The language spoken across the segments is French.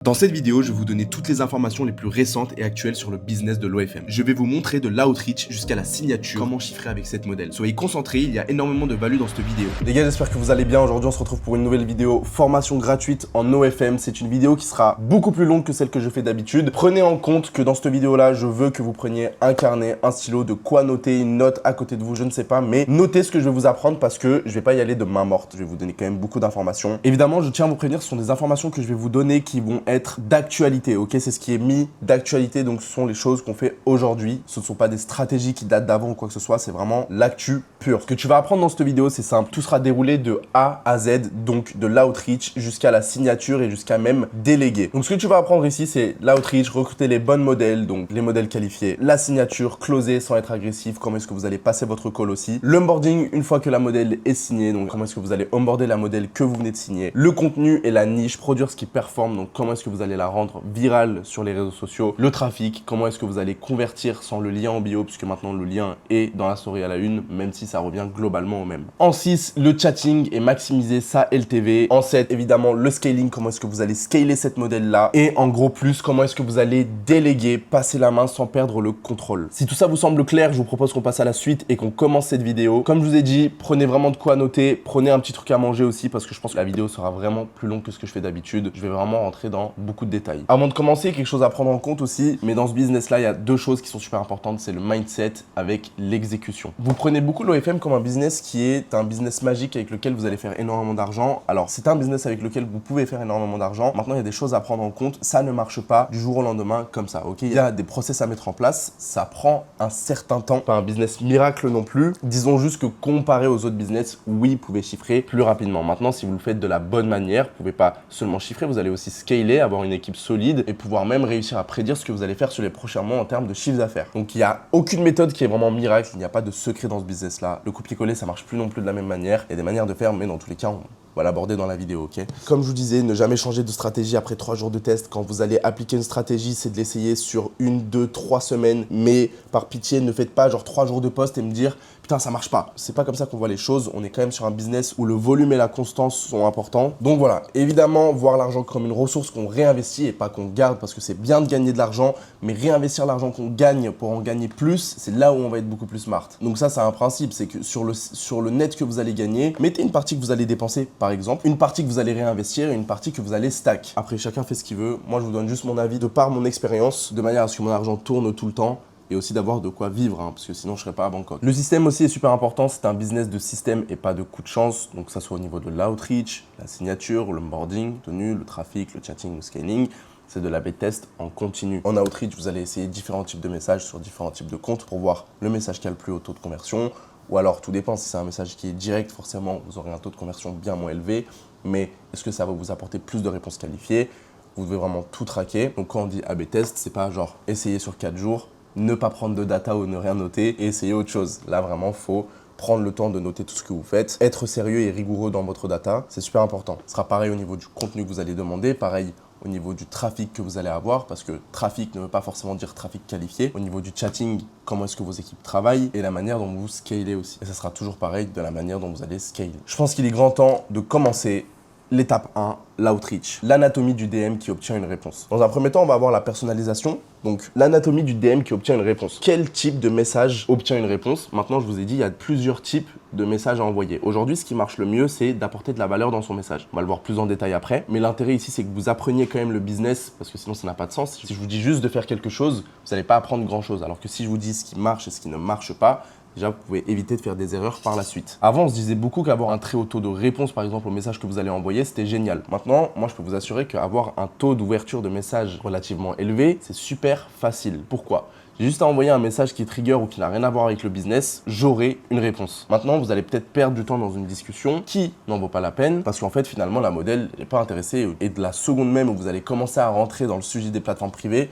Dans cette vidéo, je vais vous donner toutes les informations les plus récentes et actuelles sur le business de l'OFM. Je vais vous montrer de l'outreach jusqu'à la signature, comment chiffrer avec cette modèle. Soyez concentrés, il y a énormément de valeur dans cette vidéo. Les gars, j'espère que vous allez bien. Aujourd'hui, on se retrouve pour une nouvelle vidéo formation gratuite en OFM. C'est une vidéo qui sera beaucoup plus longue que celle que je fais d'habitude. Prenez en compte que dans cette vidéo-là, je veux que vous preniez un carnet, un stylo, de quoi noter, une note à côté de vous, je ne sais pas, mais notez ce que je vais vous apprendre parce que je vais pas y aller de main morte. Je vais vous donner quand même beaucoup d'informations. Évidemment, je tiens à vous prévenir, ce sont des informations que je vais vous donner qui vont être d'actualité. Ok, c'est ce qui est mis d'actualité, donc ce sont les choses qu'on fait aujourd'hui. Ce ne sont pas des stratégies qui datent d'avant ou quoi que ce soit, c'est vraiment l'actu pure. Ce que tu vas apprendre dans cette vidéo, c'est simple. Tout sera déroulé de A à Z, donc de l'outreach jusqu'à la signature et jusqu'à même déléguer. Donc ce que tu vas apprendre ici, c'est l'outreach, recruter les bonnes modèles, donc les modèles qualifiés, la signature, closer sans être agressif, comment est-ce que vous allez passer votre call aussi, l'onboarding une fois que la modèle est signée, donc comment est-ce que vous allez onboarder la modèle que vous venez de signer, le contenu et la niche, produire ce qui performe, donc comment est-ce que vous allez la rendre viral sur les réseaux sociaux, le trafic, comment est-ce que vous allez convertir sans le lien en bio, puisque maintenant le lien est dans la story à la une, même si ça revient globalement au même. En 6, le chatting et maximiser sa LTV. En 7, évidemment, le scaling, comment est-ce que vous allez scaler cette modèle-là. Et en gros plus, comment est-ce que vous allez déléguer, passer la main sans perdre le contrôle. Si tout ça vous semble clair, je vous propose qu'on passe à la suite et qu'on commence cette vidéo. Comme je vous ai dit, prenez vraiment de quoi noter, prenez un petit truc à manger aussi, parce que je pense que la vidéo sera vraiment plus longue que ce que je fais d'habitude. Je vais vraiment rentrer dans beaucoup de détails. Avant de commencer, quelque chose à prendre en compte aussi, mais dans ce business-là, il y a deux choses qui sont super importantes, c'est le mindset avec l'exécution. Vous prenez beaucoup l'OFM comme un business qui est un business magique avec lequel vous allez faire énormément d'argent. Alors, c'est un business avec lequel vous pouvez faire énormément d'argent. Maintenant, il y a des choses à prendre en compte. Ça ne marche pas du jour au lendemain comme ça, ok? Il y a des process à mettre en place. Ça prend un certain temps. Pas un business miracle non plus. Disons juste que comparé aux autres business, oui, vous pouvez chiffrer plus rapidement. Maintenant, si vous le faites de la bonne manière, vous pouvez pas seulement chiffrer, vous allez aussi scaler, avoir une équipe solide et pouvoir même réussir à prédire ce que vous allez faire sur les prochains mois en termes de chiffre d'affaires. Donc il n'y a aucune méthode qui est vraiment miracle, il n'y a pas de secret dans ce business là. Le copier-coller ça marche plus non plus de la même manière. Il y a des manières de faire, mais dans tous les cas on va l'aborder dans la vidéo, ok? Comme je vous disais, ne jamais changer de stratégie après 3 jours de test. Quand vous allez appliquer une stratégie, c'est de l'essayer sur 1, 2, 3 semaines. Mais par pitié, ne faites pas genre 3 jours de poste et me dire putain, ça marche pas. C'est pas comme ça qu'on voit les choses. On est quand même sur un business où le volume et la constance sont importants. Donc voilà, évidemment, voir l'argent comme une ressource qu'on réinvestit et pas qu'on garde parce que c'est bien de gagner de l'argent, mais réinvestir l'argent qu'on gagne pour en gagner plus, c'est là où on va être beaucoup plus smart. Donc ça, c'est un principe, c'est que sur le net que vous allez gagner, mettez une partie que vous allez dépenser, par exemple, une partie que vous allez réinvestir et une partie que vous allez stack. Après, chacun fait ce qu'il veut. Moi, je vous donne juste mon avis de par mon expérience, de manière à ce que mon argent tourne tout le temps. Et aussi d'avoir de quoi vivre, hein, parce que sinon je serais pas à Bangkok. Le système aussi est super important, c'est un business de système et pas de coup de chance. Donc que ça soit au niveau de l'outreach, la signature, l'onboarding, tenue, le trafic, le chatting, le scaling. C'est de l'A/B test en continu. En outreach, vous allez essayer différents types de messages sur différents types de comptes pour voir le message qui a le plus haut taux de conversion. Ou alors, tout dépend, si c'est un message qui est direct, forcément, vous aurez un taux de conversion bien moins élevé. Mais est-ce que ça va vous apporter plus de réponses qualifiées? Vous devez vraiment tout traquer. Donc quand on dit A/B test, c'est pas genre essayer sur 4 jours, ne pas prendre de data ou ne rien noter et essayer autre chose. Là, vraiment, faut prendre le temps de noter tout ce que vous faites, être sérieux et rigoureux dans votre data, c'est super important. Ce sera pareil au niveau du contenu que vous allez demander, pareil au niveau du trafic que vous allez avoir, parce que trafic ne veut pas forcément dire trafic qualifié. Au niveau du chatting, comment est-ce que vos équipes travaillent et la manière dont vous scalez aussi. Et ça sera toujours pareil de la manière dont vous allez scaler. Je pense qu'il est grand temps de commencer l'étape 1, l'outreach, l'anatomie du DM qui obtient une réponse. Dans un premier temps, on va avoir la personnalisation. Donc, l'anatomie du DM qui obtient une réponse. Quel type de message obtient une réponse? Maintenant, je vous ai dit, il y a plusieurs types de messages à envoyer. Aujourd'hui, ce qui marche le mieux, c'est d'apporter de la valeur dans son message. On va le voir plus en détail après. Mais l'intérêt ici, c'est que vous appreniez quand même le business, parce que sinon, ça n'a pas de sens. Si je vous dis juste de faire quelque chose, vous n'allez pas apprendre grand-chose. Alors que si je vous dis ce qui marche et ce qui ne marche pas, déjà, vous pouvez éviter de faire des erreurs par la suite. Avant, on se disait beaucoup qu'avoir un très haut taux de réponse, par exemple, au message que vous allez envoyer, c'était génial. Maintenant, moi, je peux vous assurer qu'avoir un taux d'ouverture de message relativement élevé, c'est super facile. Pourquoi? J'ai juste à envoyer un message qui trigger ou qui n'a rien à voir avec le business, j'aurai une réponse. Maintenant, vous allez peut-être perdre du temps dans une discussion qui n'en vaut pas la peine parce qu'en fait, finalement, la modèle n'est pas intéressée et de la seconde même où vous allez commencer à rentrer dans le sujet des plateformes privées,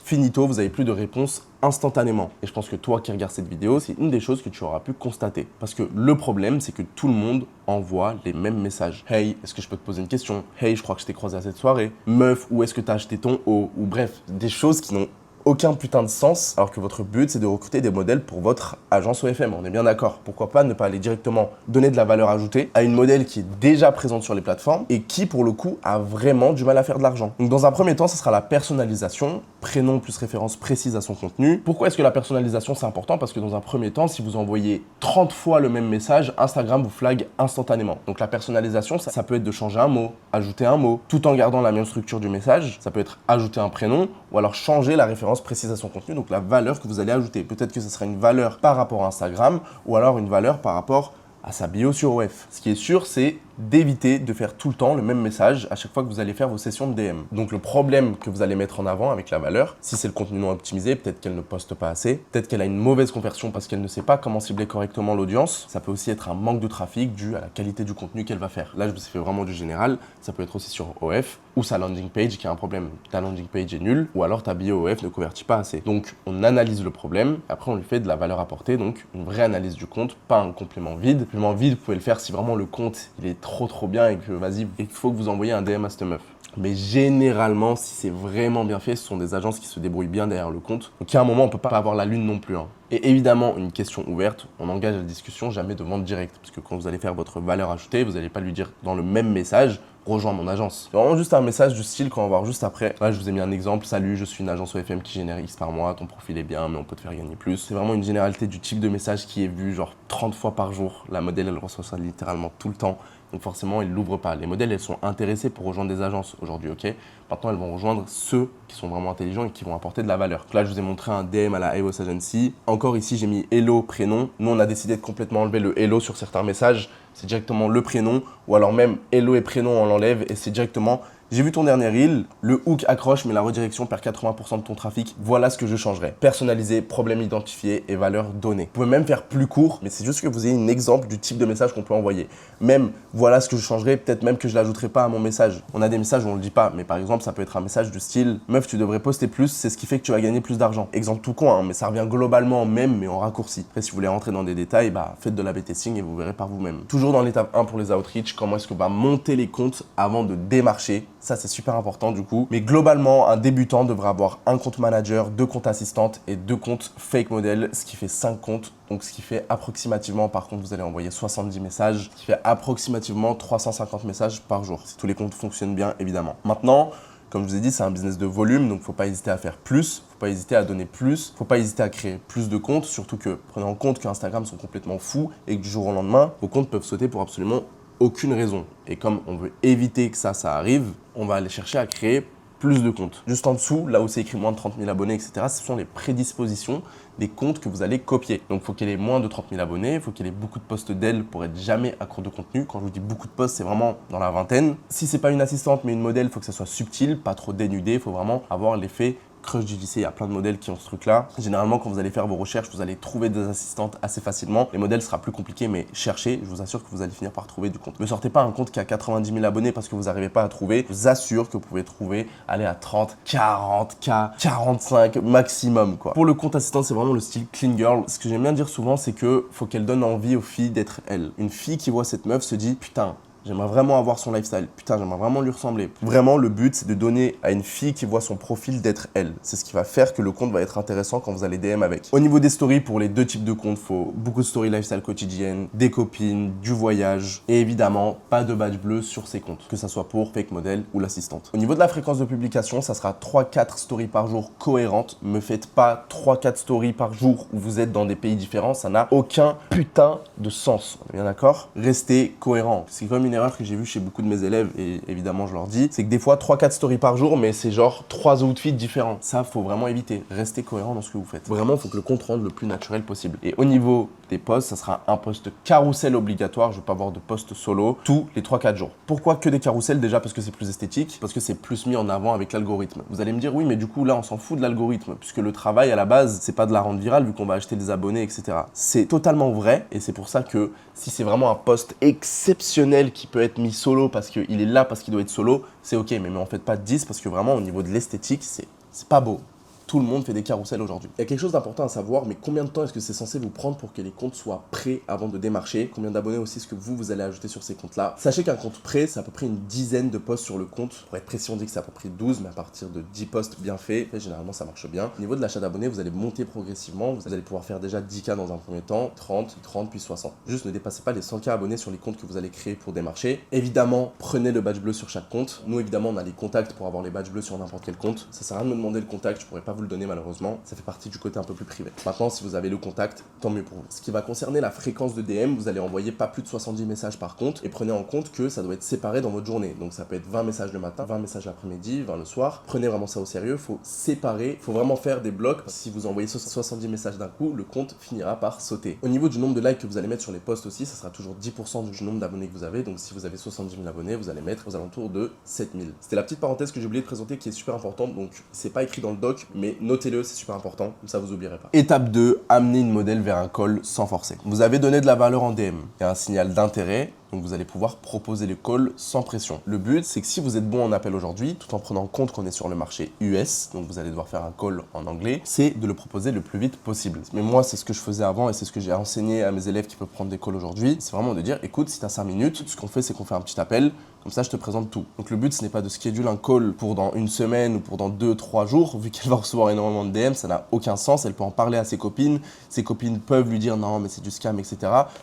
finito, vous n'avez plus de réponse instantanément. Et je pense que toi qui regardes cette vidéo, c'est une des choses que tu auras pu constater. Parce que le problème, c'est que tout le monde envoie les mêmes messages. Hey, est-ce que je peux te poser une question? Hey, je crois que je t'ai croisé à cette soirée. Meuf, où est-ce que tu as acheté ton haut? Ou bref, des choses qui n'ont aucun putain de sens, alors que votre but, c'est de recruter des modèles pour votre agence OFM. On est bien d'accord. Pourquoi pas ne pas aller directement donner de la valeur ajoutée à une modèle qui est déjà présente sur les plateformes et qui, pour le coup, a vraiment du mal à faire de l'argent. Donc, dans un premier temps, ce sera la personnalisation, prénom plus référence précise à son contenu. Pourquoi est-ce que la personnalisation, c'est important? Parce que dans un premier temps, si vous envoyez 30 fois le même message, Instagram vous flag instantanément. Donc, la personnalisation, ça peut être de changer un mot, ajouter un mot, tout en gardant la même structure du message. Ça peut être ajouter un prénom ou alors changer la référence précise à son contenu, donc la valeur que vous allez ajouter. Peut-être que ce sera une valeur par rapport à Instagram ou alors une valeur par rapport à sa bio sur OF. Ce qui est sûr, c'est d'éviter de faire tout le temps le même message à chaque fois que vous allez faire vos sessions de DM. Donc le problème que vous allez mettre en avant avec la valeur, si c'est le contenu non optimisé, peut-être qu'elle ne poste pas assez, peut-être qu'elle a une mauvaise conversion parce qu'elle ne sait pas comment cibler correctement l'audience. Ça peut aussi être un manque de trafic dû à la qualité du contenu qu'elle va faire. Là, je vous ai fait vraiment du général. Ça peut être aussi sur OF ou sa landing page qui a un problème. Ta landing page est nulle ou alors ta bio OF ne convertit pas assez. Donc on analyse le problème, après on lui fait de la valeur apportée, donc une vraie analyse du compte, pas un complément vide. Complément vide, vous pouvez le faire si vraiment le compte il est trop bien et que vas-y, il faut que vous envoyiez un DM à cette meuf. Mais généralement, si c'est vraiment bien fait, ce sont des agences qui se débrouillent bien derrière le compte. Donc à un moment, on peut pas avoir la lune non plus. Et évidemment, une question ouverte, on engage la discussion, jamais de vente directe. Parce que quand vous allez faire votre valeur ajoutée, vous n'allez pas lui dire dans le même message, rejoins mon agence. C'est vraiment juste un message du style qu'on va voir juste après. Là, je vous ai mis un exemple. Salut, je suis une agence OFM qui génère X par mois. Ton profil est bien, mais on peut te faire gagner plus. C'est vraiment une généralité du type de message qui est vu genre 30 fois par jour. La modèle, elle reçoit ça littéralement tout le temps. Donc forcément, ils ne l'ouvrent pas. Les modèles, elles sont intéressées pour rejoindre des agences aujourd'hui, ok? Maintenant, elles vont rejoindre ceux qui sont vraiment intelligents et qui vont apporter de la valeur. Donc là, je vous ai montré un DM à la EOS Agency. Encore ici, j'ai mis hello, prénom. nous, on a décidé de complètement enlever le hello sur certains messages. C'est directement le prénom ou alors même hello et prénom, on l'enlève et c'est directement j'ai vu ton dernier reel, le hook accroche mais la redirection perd 80% de ton trafic. Voilà ce que je changerais. Personnalisé, problème identifié et valeur donnée. Vous pouvez même faire plus court, mais c'est juste que vous ayez un exemple du type de message qu'on peut envoyer. Même, voilà ce que je changerais, peut-être même que je ne l'ajouterai pas à mon message. On a des messages où on ne le dit pas, mais par exemple, ça peut être un message du style « Meuf, tu devrais poster plus, c'est ce qui fait que tu vas gagner plus d'argent ». Exemple tout con, mais ça revient globalement en même, mais en raccourci. Après, si vous voulez rentrer dans des détails, faites de l'A/B testing et vous verrez par vous-même. Toujours dans l'étape 1 pour les outreach, comment est-ce qu'on va monter les comptes avant de démarcher. Ça, c'est super important du coup. Mais globalement, un débutant devrait avoir un compte manager, 2 comptes assistantes et 2 comptes fake model, ce qui fait 5 comptes. Donc, ce qui fait approximativement, par contre, vous allez envoyer 70 messages, ce qui fait approximativement 350 messages par jour. Si tous les comptes fonctionnent bien, évidemment. Maintenant, comme je vous ai dit, c'est un business de volume, donc faut pas hésiter à faire plus, faut pas hésiter à donner plus, faut pas hésiter à créer plus de comptes, surtout que prenez en compte qu'Instagram sont complètement fous et que du jour au lendemain, vos comptes peuvent sauter pour absolument aucune raison. Et comme on veut éviter que ça arrive, on va aller chercher à créer plus de comptes. Juste en dessous, là où c'est écrit moins de 30 000 abonnés, etc., ce sont les prédispositions des comptes que vous allez copier. Donc, il faut qu'il y ait moins de 30 000 abonnés, il faut qu'il y ait beaucoup de posts d'elle pour être jamais accro de contenu. Quand je vous dis beaucoup de posts, c'est vraiment dans la vingtaine. Si c'est pas une assistante, mais une modèle, il faut que ça soit subtil, pas trop dénudé, il faut vraiment avoir l'effet Crush JDC, il y a plein de modèles qui ont ce truc-là. Généralement, quand vous allez faire vos recherches, vous allez trouver des assistantes assez facilement. Les modèles sera plus compliqué, mais cherchez, je vous assure que vous allez finir par trouver du compte. Ne sortez pas un compte qui a 90 000 abonnés parce que vous n'arrivez pas à trouver. Je vous assure que vous pouvez trouver, aller à 30, 40K, 45 maximum, quoi. Pour le compte assistant, c'est vraiment le style clean girl. Ce que j'aime bien dire souvent, c'est que faut qu'elle donne envie aux filles d'être elle. Une fille qui voit cette meuf se dit, putain, j'aimerais vraiment avoir son lifestyle. Putain, j'aimerais vraiment lui ressembler. Vraiment, le but, c'est de donner à une fille qui voit son profil d'être elle. C'est ce qui va faire que le compte va être intéressant quand vous allez DM avec. Au niveau des stories, pour les 2 types de comptes, faut beaucoup de stories lifestyle quotidienne, des copines, du voyage et évidemment, pas de badge bleu sur ces comptes, que ça soit pour fake model ou l'assistante. Au niveau de la fréquence de publication, ça sera 3-4 stories par jour cohérentes. Me faites pas 3-4 stories par jour où vous êtes dans des pays différents. Ça n'a aucun putain de sens. On est bien d'accord? Restez cohérent. C'est comme une erreur que j'ai vue chez beaucoup de mes élèves et évidemment je leur dis, c'est que des fois 3-4 stories par jour mais c'est genre 3 outfits différents. Ça, faut vraiment éviter. Restez cohérent dans ce que vous faites. Vraiment, il faut que le compte rende le plus naturel possible. Et au niveau des posts, ça sera un post carrousel obligatoire. Je ne veux pas avoir de post solo tous les 3-4 jours. Pourquoi que des carousels? Déjà parce que c'est plus esthétique, parce que c'est plus mis en avant avec l'algorithme. Vous allez me dire oui, mais du coup là on s'en fout de l'algorithme puisque le travail à la base c'est pas de la rendre virale vu qu'on va acheter des abonnés, etc. C'est totalement vrai et c'est pour ça que si c'est vraiment un post exceptionnel qui peut être mis solo parce qu'il est là parce qu'il doit être solo, c'est ok, mais en faites pas 10 parce que vraiment au niveau de l'esthétique, c'est pas beau. Tout le monde fait des carousels aujourd'hui. Il y a quelque chose d'important à savoir, mais combien de temps est-ce que c'est censé vous prendre pour que les comptes soient prêts avant de démarcher? Combien d'abonnés aussi est-ce que vous allez ajouter sur ces comptes-là? Sachez qu'un compte prêt, c'est à peu près une dizaine de posts sur le compte. Pour être précis, on dit que c'est à peu près 12, mais à partir de 10 posts bien faits, généralement ça marche bien. Au niveau de l'achat d'abonnés, vous allez monter progressivement. Vous allez pouvoir faire déjà 10K dans un premier temps, 30, puis 60. Juste ne dépassez pas les 100K abonnés sur les comptes que vous allez créer pour démarcher. Évidemment, prenez le badge bleu sur chaque compte. Nous, évidemment, on a les contacts pour avoir les badges bleus sur n'importe quel compte. Ça sert à rien de me demander le contact, je pourrais pas vous le donner malheureusement. Ça fait partie du côté un peu plus privé. Maintenant, si vous avez le contact, tant mieux pour vous. Ce qui va concerner la fréquence de DM, vous allez envoyer pas plus de 70 messages par compte et prenez en compte que ça doit être séparé dans votre journée. Donc ça peut être 20 messages le matin, 20 messages l'après-midi, 20 le soir. Prenez vraiment ça au sérieux, faut séparer, faut vraiment faire des blocs. Si vous envoyez 70 messages d'un coup, le compte finira par sauter. Au niveau du nombre de likes que vous allez mettre sur les posts aussi, ça sera toujours 10% du nombre d'abonnés que vous avez. Donc si vous avez 70 000 abonnés, vous allez mettre aux alentours de 7000. C'était la petite parenthèse que j'ai oublié de présenter qui est super importante. Donc c'est pas écrit dans le doc, mais notez-le, c'est super important, comme ça vous oublierez pas. Étape 2, amener une modèle vers un call sans forcer. Vous avez donné de la valeur en DM. Il y a un signal d'intérêt. Donc vous allez pouvoir proposer les calls sans pression. Le but, c'est que si vous êtes bon en appel aujourd'hui, tout en prenant en compte qu'on est sur le marché US, donc vous allez devoir faire un call en anglais, c'est de le proposer le plus vite possible. Mais moi, c'est ce que je faisais avant et c'est ce que j'ai enseigné à mes élèves qui peuvent prendre des calls aujourd'hui. C'est vraiment de dire, écoute, si tu as 5 minutes, ce qu'on fait, c'est qu'on fait un petit appel. Comme ça, je te présente tout. Donc le but, ce n'est pas de schedule un call pour dans une semaine ou pour dans 2-3 jours. Vu qu'elle va recevoir énormément de DM, ça n'a aucun sens. Elle peut en parler à ses copines. Ses copines peuvent lui dire non, mais c'est du scam, etc.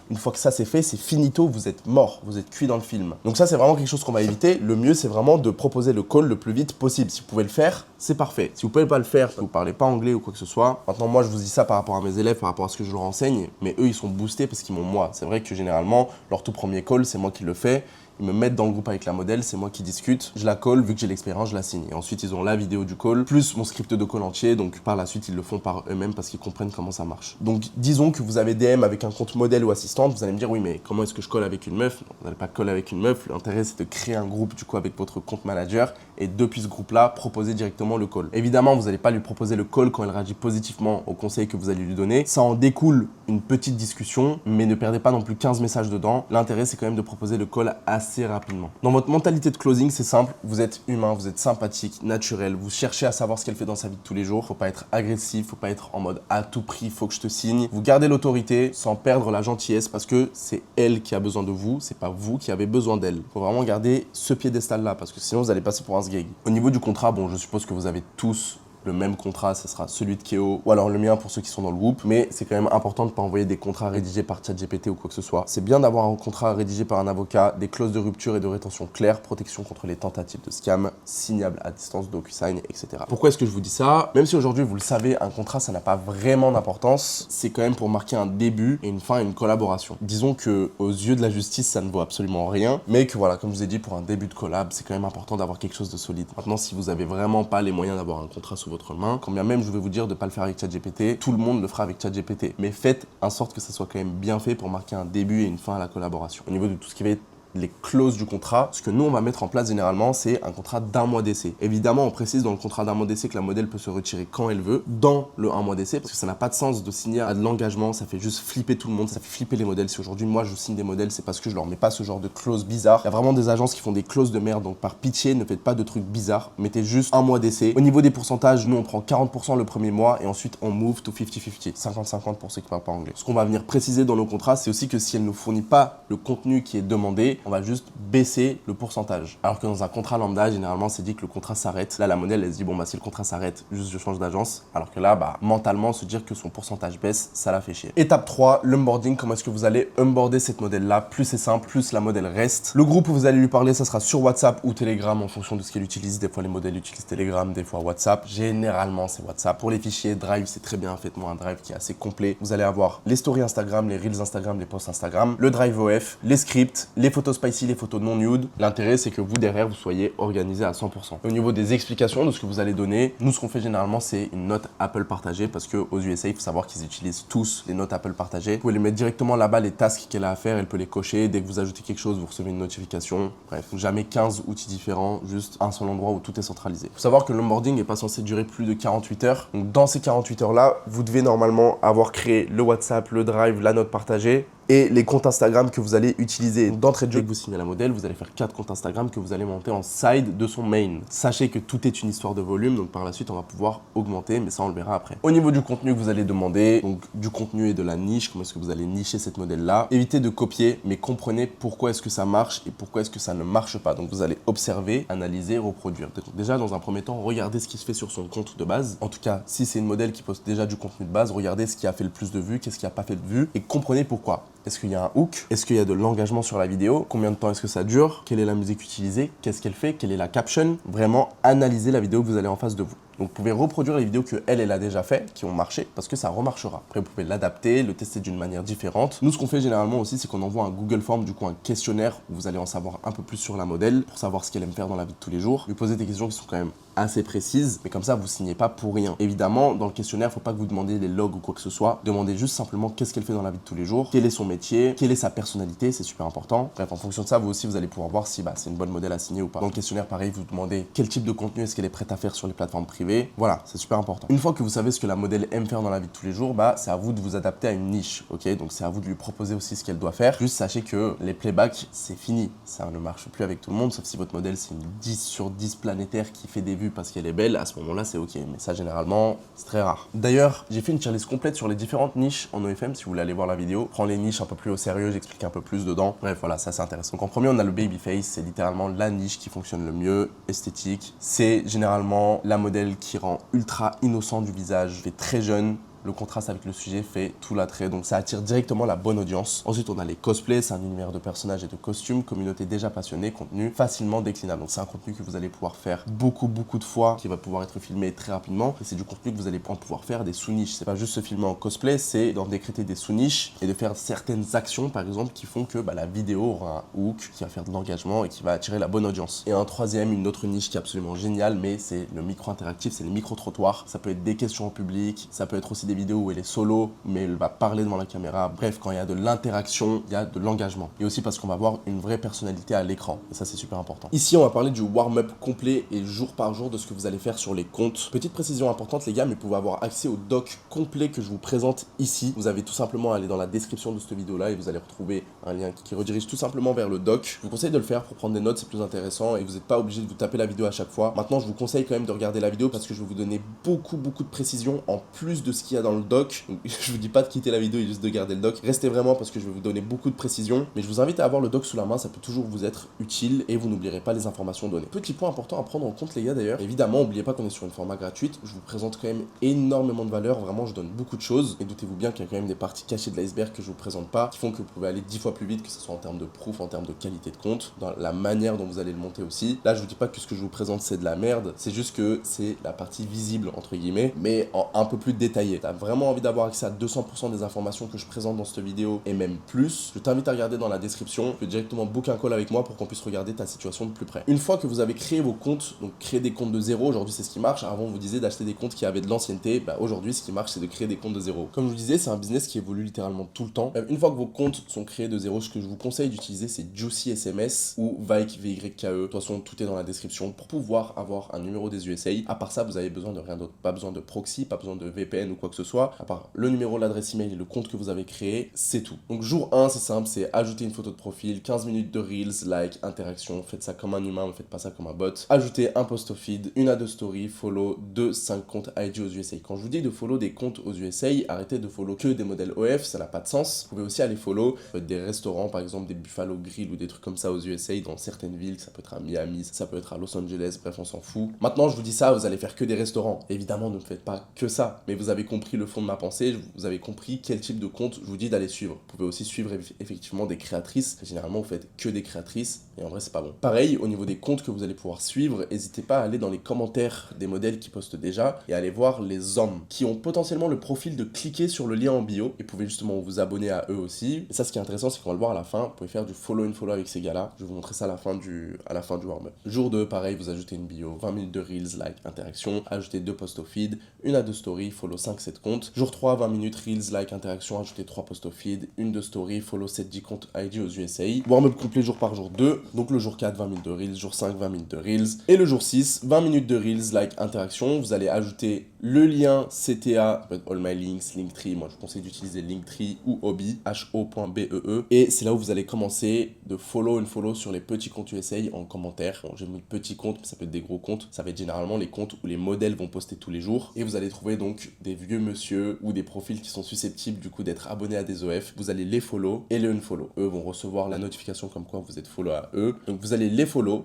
Une fois que ça c'est fait, c'est finito, vous êtes mort, vous êtes cuit dans le film. Donc ça, c'est vraiment quelque chose qu'on va éviter. Le mieux, c'est vraiment de proposer le call le plus vite possible. Si vous pouvez le faire, c'est parfait. Si vous pouvez pas le faire, si vous parlez pas anglais ou quoi que ce soit. Maintenant, moi, je vous dis ça par rapport à mes élèves, par rapport à ce que je leur enseigne. Mais eux, ils sont boostés parce qu'ils m'ont moi. C'est vrai que généralement, leur tout premier call, c'est moi qui le fais. Ils me mettent dans le groupe avec la modèle, c'est moi qui discute, je la colle, vu que j'ai l'expérience, je la signe. Et ensuite, ils ont la vidéo du call, plus mon script de call entier, donc par la suite, ils le font par eux-mêmes parce qu'ils comprennent comment ça marche. Donc, disons que vous avez DM avec un compte modèle ou assistante, vous allez me dire, oui, mais comment est-ce que je colle avec une meuf? Non, vous n'allez pas coller avec une meuf, l'intérêt, c'est de créer un groupe, du coup, avec votre compte manager, et depuis ce groupe-là, proposer directement le call. Évidemment, vous n'allez pas lui proposer le call quand elle réagit positivement au conseil que vous allez lui donner. Ça en découle une petite discussion, mais ne perdez pas non plus 15 messages dedans. L'intérêt, c'est quand même de proposer le call assez rapidement. Dans votre mentalité de closing, c'est simple, vous êtes humain, vous êtes sympathique, naturel, vous cherchez à savoir ce qu'elle fait dans sa vie de tous les jours, faut pas être agressif, faut pas être en mode à tout prix, faut que je te signe. Vous gardez l'autorité sans perdre la gentillesse parce que c'est elle qui a besoin de vous, c'est pas vous qui avez besoin d'elle. Faut vraiment garder ce piédestal là parce que sinon vous allez passer pour un sgeg. Au niveau du contrat, bon, je suppose que vous avez tous le même contrat, ce sera celui de Keo ou alors le mien pour ceux qui sont dans le groupe, mais c'est quand même important de ne pas envoyer des contrats rédigés par ChatGPT ou quoi que ce soit. C'est bien d'avoir un contrat rédigé par un avocat, des clauses de rupture et de rétention claires, protection contre les tentatives de scam, signable à distance, DocuSign, etc. Pourquoi est-ce que je vous dis ça? Même si aujourd'hui vous le savez, un contrat ça n'a pas vraiment d'importance, c'est quand même pour marquer un début et une fin et une collaboration. Disons que aux yeux de la justice ça ne vaut absolument rien, mais que voilà, comme je vous ai dit, pour un début de collab, c'est quand même important d'avoir quelque chose de solide. Maintenant, si vous avez vraiment pas les moyens d'avoir un contrat sous votre main, quand bien même je vais vous dire de pas le faire avec ChatGPT, tout le monde le fera avec ChatGPT. Mais faites en sorte que ça soit quand même bien fait pour marquer un début et une fin à la collaboration. Au niveau de tout ce qui va être les clauses du contrat, ce que nous on va mettre en place généralement, c'est un contrat d'1 mois d'essai. Évidemment, on précise dans le contrat d'1 mois d'essai que la modèle peut se retirer quand elle veut, dans le 1 mois d'essai, parce que ça n'a pas de sens de signer à de l'engagement, ça fait juste flipper tout le monde, ça fait flipper les modèles. Si aujourd'hui moi je signe des modèles, c'est parce que je leur mets pas ce genre de clauses bizarres. Il y a vraiment des agences qui font des clauses de merde, donc par pitié, ne faites pas de trucs bizarres, mettez juste 1 mois d'essai. Au niveau des pourcentages, nous on prend 40% le premier mois et ensuite on move to 50-50, 50-50 pour ceux qui parlent pas anglais. Ce qu'on va venir préciser dans nos contrats, c'est aussi que si elle ne fournit pas le contenu qui est demandé, on va juste baisser le pourcentage. Alors que dans un contrat lambda, généralement, c'est dit que le contrat s'arrête. Là, la modèle, elle se dit, bon, bah, si le contrat s'arrête, juste je change d'agence. Alors que là, bah, mentalement, se dire que son pourcentage baisse, ça la fait chier. Étape 3, l'onboarding. Comment est-ce que vous allez onboarder cette modèle-là? Plus c'est simple, plus la modèle reste. Le groupe où vous allez lui parler, ça sera sur WhatsApp ou Telegram en fonction de ce qu'elle utilise. Des fois, les modèles utilisent Telegram, des fois WhatsApp. Généralement, c'est WhatsApp. Pour les fichiers Drive, c'est très bien. Faites-moi un Drive qui est assez complet. Vous allez avoir les stories Instagram, les Reels Instagram, les posts Instagram, le Drive OF, les scripts, les photos spicy, les photos non nude. L'intérêt, c'est que vous, derrière, vous soyez organisé à 100%. Au niveau des explications de ce que vous allez donner, nous, ce qu'on fait généralement, c'est une note Apple partagée parce qu'aux USA, il faut savoir qu'ils utilisent tous les notes Apple partagées. Vous pouvez les mettre directement là-bas, les tasks qu'elle a à faire, elle peut les cocher. Dès que vous ajoutez quelque chose, vous recevez une notification. Bref, jamais 15 outils différents, juste un seul endroit où tout est centralisé. Il faut savoir que l'onboarding n'est pas censé durer plus de 48 heures. Donc, dans ces 48 heures-là, vous devez normalement avoir créé le WhatsApp, le Drive, la note partagée. et les comptes Instagram que vous allez utiliser. D'entrée de jeu, dès que vous signez la modèle, vous allez faire 4 comptes Instagram que vous allez monter en side de son main. Sachez que tout est une histoire de volume, donc par la suite, on va pouvoir augmenter, mais ça, on le verra après. Au niveau du contenu que vous allez demander, donc du contenu et de la niche, comment est-ce que vous allez nicher cette modèle-là, évitez de copier, mais comprenez pourquoi est-ce que ça marche et pourquoi est-ce que ça ne marche pas. Donc vous allez observer, analyser, reproduire. Donc déjà, dans un premier temps, regardez ce qui se fait sur son compte de base. En tout cas, si c'est une modèle qui poste déjà du contenu de base, regardez ce qui a fait le plus de vues, qu'est-ce qui n'a pas fait de vues et comprenez pourquoi. Est-ce qu'il y a un hook? Est-ce qu'il y a de l'engagement sur la vidéo? Combien de temps est-ce que ça dure? Quelle est la musique utilisée? Qu'est-ce qu'elle fait? Quelle est la caption? Vraiment, analysez la vidéo que vous allez en face de vous. Donc, vous pouvez reproduire les vidéos qu'elle a déjà fait, qui ont marché, parce que ça remarchera. Après, vous pouvez l'adapter, le tester d'une manière différente. Nous, ce qu'on fait généralement aussi, c'est qu'on envoie un Google Form, du coup, un questionnaire où vous allez en savoir un peu plus sur la modèle, pour savoir ce qu'elle aime faire dans la vie de tous les jours. Lui poser des questions qui sont quand même assez précises, mais comme ça, vous signez pas pour rien. Évidemment, dans le questionnaire, il ne faut pas que vous demandiez les logs ou quoi que ce soit. Demandez juste simplement qu'est-ce qu'elle fait dans la vie de tous les jours, quel est son métier, quelle est sa personnalité, c'est super important. Bref, en fonction de ça, vous aussi, vous allez pouvoir voir si c'est une bonne modèle à signer ou pas. Dans le questionnaire, pareil, vous demandez quel type de contenu est-ce qu'elle est prête à faire sur les plateformes privées. Voilà, c'est super important. Une fois que vous savez ce que la modèle aime faire dans la vie de tous les jours, c'est à vous de vous adapter à une niche, ok? Donc c'est à vous de lui proposer aussi ce qu'elle doit faire. Juste sachez que les playbacks, c'est fini. Ça ne marche plus avec tout le monde, sauf si votre modèle, c'est une 10 sur 10 planétaire qui fait des vues parce qu'elle est belle. À ce moment-là, c'est ok. Mais ça, généralement, c'est très rare. D'ailleurs, j'ai fait une tier list complète sur les différentes niches en OFM. Si vous voulez aller voir la vidéo, prends les niches un peu plus au sérieux, j'explique un peu plus dedans. Bref, voilà, ça c'est intéressant. Donc en premier, on a le babyface. C'est littéralement la niche qui fonctionne le mieux, esthétique. C'est généralement la modèle qui rend ultra innocent du visage, fait très jeune. Le contraste avec le sujet fait tout l'attrait, donc ça attire directement la bonne audience. Ensuite, on a les cosplays, c'est un univers de personnages et de costumes, communauté déjà passionnée, contenu facilement déclinable. Donc c'est un contenu que vous allez pouvoir faire beaucoup de fois, qui va pouvoir être filmé très rapidement. Et c'est du contenu que vous allez pouvoir faire des sous-niches. C'est pas juste se filmer en cosplay, c'est d'en décréter des sous-niches et de faire certaines actions, par exemple, qui font que la vidéo aura un hook, qui va faire de l'engagement et qui va attirer la bonne audience. Et un troisième, une autre niche qui est absolument géniale, mais c'est le micro-interactif, c'est les micro-trottoirs. Ça peut être des questions en public, ça peut être aussi des vidéos où elle est solo, mais elle va parler devant la caméra. Bref, quand il y a de l'interaction, il y a de l'engagement. Et aussi parce qu'on va avoir une vraie personnalité à l'écran. Et ça, c'est super important. Ici, on va parler du warm-up complet et jour par jour de ce que vous allez faire sur les comptes. Petite précision importante, les gars, mais vous pouvez avoir accès au doc complet que je vous présente ici. Vous avez tout simplement à aller dans la description de cette vidéo-là et vous allez retrouver un lien qui redirige tout simplement vers le doc. Je vous conseille de le faire pour prendre des notes, c'est plus intéressant et vous n'êtes pas obligé de vous taper la vidéo à chaque fois. Maintenant, je vous conseille quand même de regarder la vidéo parce que je vais vous donner beaucoup de précisions en plus de ce qu'il y a dans le doc. Donc, je vous dis pas de quitter la vidéo et juste de garder le doc. Restez vraiment parce que je vais vous donner beaucoup de précisions. Mais je vous invite à avoir le doc sous la main, ça peut toujours vous être utile et vous n'oublierez pas les informations données. Petit point important à prendre en compte les gars d'ailleurs. Évidemment, n'oubliez pas qu'on est sur une format gratuite. Je vous présente quand même énormément de valeur. Vraiment, je donne beaucoup de choses. Et doutez-vous bien qu'il y a quand même des parties cachées de l'iceberg que je vous présente pas, qui font que vous pouvez aller 10 fois plus vite, que ce soit en termes de proof, en termes de qualité de compte, dans la manière dont vous allez le monter aussi. Là, je vous dis pas que ce que je vous présente c'est de la merde. C'est juste que c'est la partie visible entre guillemets, mais en un peu plus détaillé. T'as vraiment envie d'avoir accès à 200% des informations que je présente dans cette vidéo et même plus, je t'invite à regarder dans la description. Tu peux directement book un call avec moi pour qu'on puisse regarder ta situation de plus près. Une fois que vous avez créé vos comptes, donc créer des comptes de zéro, aujourd'hui c'est ce qui marche. Avant on vous disait d'acheter des comptes qui avaient de l'ancienneté, aujourd'hui ce qui marche c'est de créer des comptes de zéro. Comme je vous disais, c'est un business qui évolue littéralement tout le temps. Une fois que vos comptes sont créés de zéro, ce que je vous conseille d'utiliser c'est Juicy SMS ou Vyke VYKE. De toute façon tout est dans la description pour pouvoir avoir un numéro des USA. À part ça, vous avez besoin de rien d'autre. Pas besoin de proxy, pas besoin de VPN ou quoi que ce soit. À part le numéro, l'adresse email et le compte que vous avez créé, c'est tout. Donc jour 1, c'est simple, c'est ajouter une photo de profil, 15 minutes de reels, like, interaction, faites ça comme un humain, ne faites pas ça comme un bot. Ajoutez un post au feed, une à deux stories, follow 2-5 comptes IG aux USA. Quand je vous dis de follow des comptes aux USA, arrêtez de follow que des modèles OF, ça n'a pas de sens. Vous pouvez aussi aller follow des restaurants, par exemple des Buffalo Grill ou des trucs comme ça aux USA dans certaines villes, ça peut être à Miami, ça peut être à Los Angeles, bref on s'en fout. Maintenant je vous dis ça, vous allez faire que des restaurants. Évidemment ne faites pas que ça, mais vous avez compris le fond de ma pensée, vous avez compris quel type de compte je vous dis d'aller suivre. Vous pouvez aussi suivre effectivement des créatrices. Généralement, vous faites que des créatrices et en vrai, c'est pas bon. Pareil, au niveau des comptes que vous allez pouvoir suivre, n'hésitez pas à aller dans les commentaires des modèles qui postent déjà et aller voir les hommes qui ont potentiellement le profil de cliquer sur le lien en bio et vous pouvez justement vous abonner à eux aussi. Et ça, ce qui est intéressant, c'est qu'on va le voir à la fin. Vous pouvez faire du follow and follow avec ces gars-là. Je vais vous montrer ça à la fin du warm-up. Jour 2, pareil, vous ajoutez une bio, 20 minutes de reels, like, interaction, ajoutez 2 posts au feed, une à 2 stories, follow 5-7 7 comptes. Jour 3, 20 minutes, Reels, like, interaction, ajouter 3 posts au feed, une de story, follow 7-10 comptes IG aux USA. Warm-up complet jour par jour 2. Donc le jour 4, 20 minutes de Reels, jour 5, 20 minutes de Reels. Et le jour 6, 20 minutes de Reels, like, interaction. Vous allez ajouter le lien CTA, ça peut être All My Links, Linktree. Moi, je vous conseille d'utiliser Linktree ou Hobby, ho.bee. Et c'est là où vous allez commencer de follow and follow sur les petits comptes USA en commentaire. Bon, j'ai mis petits comptes, mais ça peut être des gros comptes. Ça va être généralement les comptes où les modèles vont poster tous les jours. Et vous allez trouver donc des vieux monsieur ou des profils qui sont susceptibles du coup d'être abonnés à des OF. Vous allez les follow et les unfollow. Eux vont recevoir la notification comme quoi vous êtes follow à eux. Donc vous allez les follow.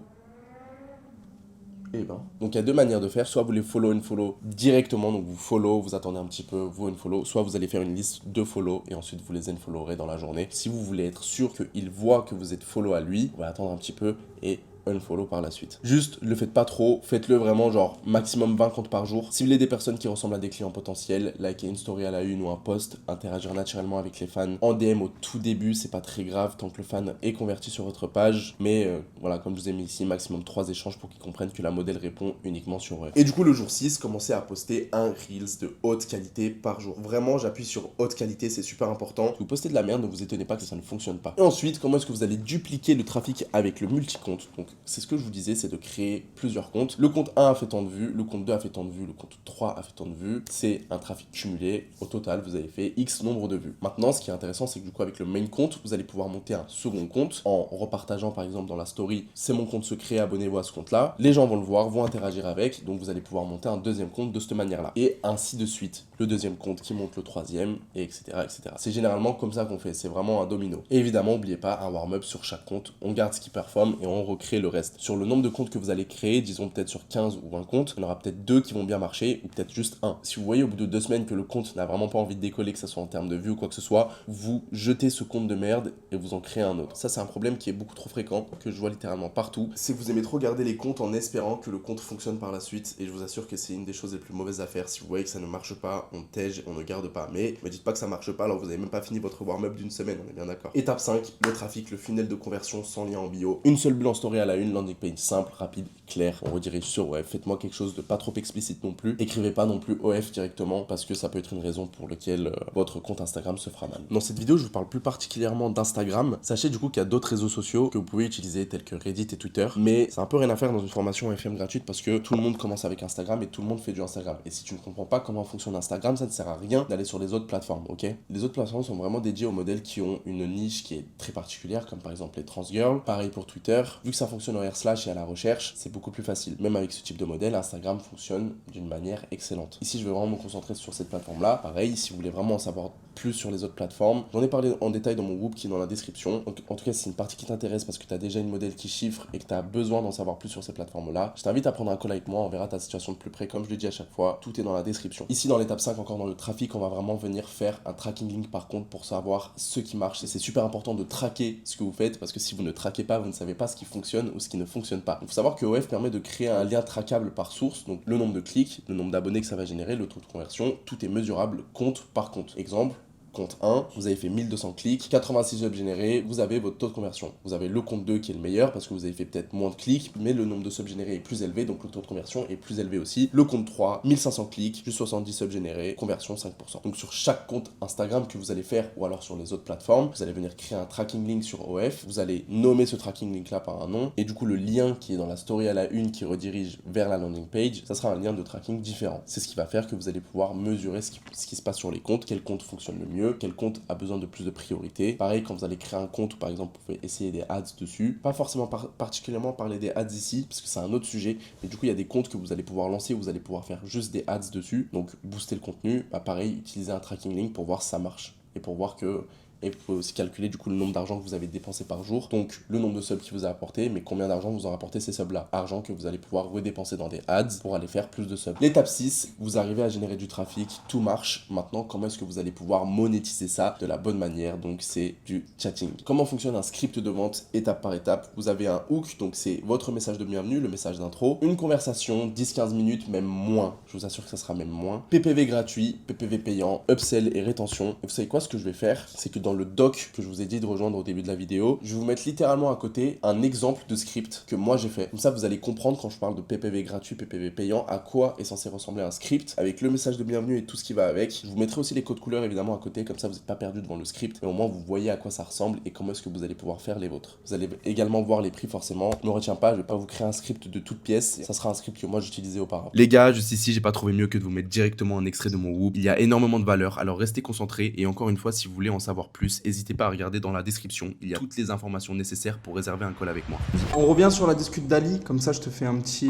Donc il y a deux manières de faire, soit vous les follow and follow directement, donc vous follow, vous attendez un petit peu, vous unfollow, soit vous allez faire une liste de follow et ensuite vous les unfollowerez dans la journée. Si vous voulez être sûr qu'il voit que vous êtes follow à lui, vous allez attendre un petit peu et unfollow par la suite. Juste, le faites pas trop, faites-le vraiment genre maximum 20 comptes par jour. Ciblez des personnes qui ressemblent à des clients potentiels, likez une story à la une ou un post, interagir naturellement avec les fans. En DM au tout début, c'est pas très grave tant que le fan est converti sur votre page, mais voilà, comme je vous ai mis ici, maximum 3 échanges pour qu'ils comprennent que la modèle répond uniquement sur eux. Et du coup, le jour 6, commencez à poster un Reels de haute qualité par jour. Vraiment, j'appuie sur haute qualité, c'est super important. Si vous postez de la merde, ne vous étonnez pas que ça ne fonctionne pas. Et ensuite, comment est-ce que vous allez dupliquer le trafic avec le multi-compte? Donc, c'est ce que je vous disais, c'est de créer plusieurs comptes. Le compte 1 a fait tant de vues, le compte 2 a fait tant de vues, le compte 3 a fait tant de vues. C'est un trafic cumulé. Au total, vous avez fait X nombre de vues. Maintenant, ce qui est intéressant, c'est que du coup, avec le main compte, vous allez pouvoir monter un second compte en repartageant par exemple dans la story, c'est mon compte secret, abonnez-vous à ce compte-là. Les gens vont le voir, vont interagir avec, donc vous allez pouvoir monter un deuxième compte de cette manière-là. Et ainsi de suite. Le deuxième compte qui monte le troisième, et etc. etc. C'est généralement comme ça qu'on fait, c'est vraiment un domino. Et évidemment, n'oubliez pas un warm-up sur chaque compte. On garde ce qui performe et on recrée le reste. Sur le nombre de comptes que vous allez créer, disons peut-être sur 15 ou 20 comptes, il y en aura peut-être 2 qui vont bien marcher ou peut-être juste un. Si vous voyez au bout de 2 semaines que le compte n'a vraiment pas envie de décoller, que ce soit en termes de vues ou quoi que ce soit, vous jetez ce compte de merde et vous en créez un autre. Ça, c'est un problème qui est beaucoup trop fréquent, que je vois littéralement partout. C'est que vous aimez trop garder les comptes en espérant que le compte fonctionne par la suite et je vous assure que c'est une des choses les plus mauvaises à faire. Si vous voyez que ça ne marche pas, on tège, on ne garde pas. Mais me dites pas que ça marche pas alors vous avez même pas fini votre warm-up d'une semaine, on est bien d'accord. Étape 5, le trafic, le funnel de conversion sans lien en bio. Une seule bulle en story à la une, landing page simple, rapide, clair. On redirige sur ouais, faites-moi quelque chose de pas trop explicite non plus. Écrivez pas non plus OF directement parce que ça peut être une raison pour laquelle votre compte Instagram se fera mal. Dans cette vidéo, je vous parle plus particulièrement d'Instagram. Sachez du coup qu'il y a d'autres réseaux sociaux que vous pouvez utiliser tels que Reddit et Twitter, mais c'est un peu rien à faire dans une formation FM gratuite parce que tout le monde commence avec Instagram et tout le monde fait du Instagram. Et si tu ne comprends pas comment fonctionne Instagram, ça ne sert à rien d'aller sur les autres plateformes, ok? Les autres plateformes sont vraiment dédiées aux modèles qui ont une niche qui est très particulière, comme par exemple les trans girls. Pareil pour Twitter. Vu que ça fonctionne en r/ et à la recherche, c'est beaucoup plus facile. Même avec ce type de modèle, Instagram fonctionne d'une manière excellente. Ici, je vais vraiment me concentrer sur cette plateforme-là. Pareil, si vous voulez vraiment en savoir plus sur les autres plateformes, j'en ai parlé en détail dans mon groupe qui est dans la description. Donc, en tout cas, si c'est une partie qui t'intéresse parce que tu as déjà une modèle qui chiffre et que tu as besoin d'en savoir plus sur ces plateformes-là, je t'invite à prendre un call avec moi, on verra ta situation de plus près. Comme je le dis à chaque fois, tout est dans la description. Ici, dans l'étape 5, encore dans le trafic, on va vraiment venir faire un tracking link par contre pour savoir ce qui marche. Et c'est super important de traquer ce que vous faites parce que si vous ne traquez pas, vous ne savez pas ce qui fonctionne ou ce qui ne fonctionne pas. Il faut savoir que OF permet de créer un lien traquable par source, donc le nombre de clics, le nombre d'abonnés que ça va générer, le taux de conversion, tout est mesurable compte par compte. Exemple, compte 1, vous avez fait 1200 clics, 86 subs générés, vous avez votre taux de conversion. Vous avez le compte 2 qui est le meilleur parce que vous avez fait peut-être moins de clics, mais le nombre de subs générés est plus élevé, donc le taux de conversion est plus élevé aussi. Le compte 3, 1500 clics, juste 70 subs générés, conversion 5%. Donc sur chaque compte Instagram que vous allez faire, ou alors sur les autres plateformes, vous allez venir créer un tracking link sur OF, vous allez nommer ce tracking link là par un nom, et du coup le lien qui est dans la story à la une qui redirige vers la landing page, ça sera un lien de tracking différent. C'est ce qui va faire que vous allez pouvoir mesurer ce qui se passe sur les comptes, quel compte fonctionne le mieux, quel compte a besoin de plus de priorité. Pareil, quand vous allez créer un compte, par exemple, vous pouvez essayer des ads dessus. Pas forcément particulièrement parler des ads ici, parce que c'est un autre sujet. Mais du coup, il y a des comptes que vous allez pouvoir lancer, où vous allez pouvoir faire juste des ads dessus. Donc, booster le contenu. Bah, pareil, utiliser un tracking link pour voir si ça marche. Et pour voir que... Et vous pouvez aussi calculer du coup le nombre d'argent que vous avez dépensé par jour. Donc le nombre de subs qui vous a apporté, mais combien d'argent vous ont rapporté ces subs là. Argent que vous allez pouvoir redépenser dans des ads pour aller faire plus de subs. L'étape 6, vous arrivez à générer du trafic, tout marche. Maintenant, comment est-ce que vous allez pouvoir monétiser ça de la bonne manière? Donc c'est du chatting. Comment fonctionne un script de vente étape par étape? Vous avez un hook, donc c'est votre message de bienvenue, le message d'intro. Une conversation, 10-15 minutes, même moins. Je vous assure que ça sera même moins. PPV gratuit, PPV payant, upsell et rétention. Et vous savez quoi, ce que je vais faire, c'est que dans dans le doc que je vous ai dit de rejoindre au début de la vidéo. Je vais vous mettre littéralement à côté un exemple de script que moi j'ai fait. Comme ça, vous allez comprendre quand je parle de PPV gratuit, PPV payant, à quoi est censé ressembler un script avec le message de bienvenue et tout ce qui va avec. Je vous mettrai aussi les codes couleurs évidemment à côté, comme ça vous n'êtes pas perdu devant le script, mais au moins vous voyez à quoi ça ressemble et comment est-ce que vous allez pouvoir faire les vôtres. Vous allez également voir les prix forcément. Je ne me retiens pas, je vais pas vous créer un script de toutes pièces, ça sera un script que moi j'utilisais auparavant. Les gars, juste ici, j'ai pas trouvé mieux que de vous mettre directement un extrait de mon Whoop. Il y a énormément de valeur, alors restez concentrés et encore une fois, si vous voulez en savoir plus, n'hésitez pas à regarder dans la description. Il y a toutes les informations nécessaires pour réserver un call avec moi. On revient sur la discute d'Ali, comme ça je te fais un petit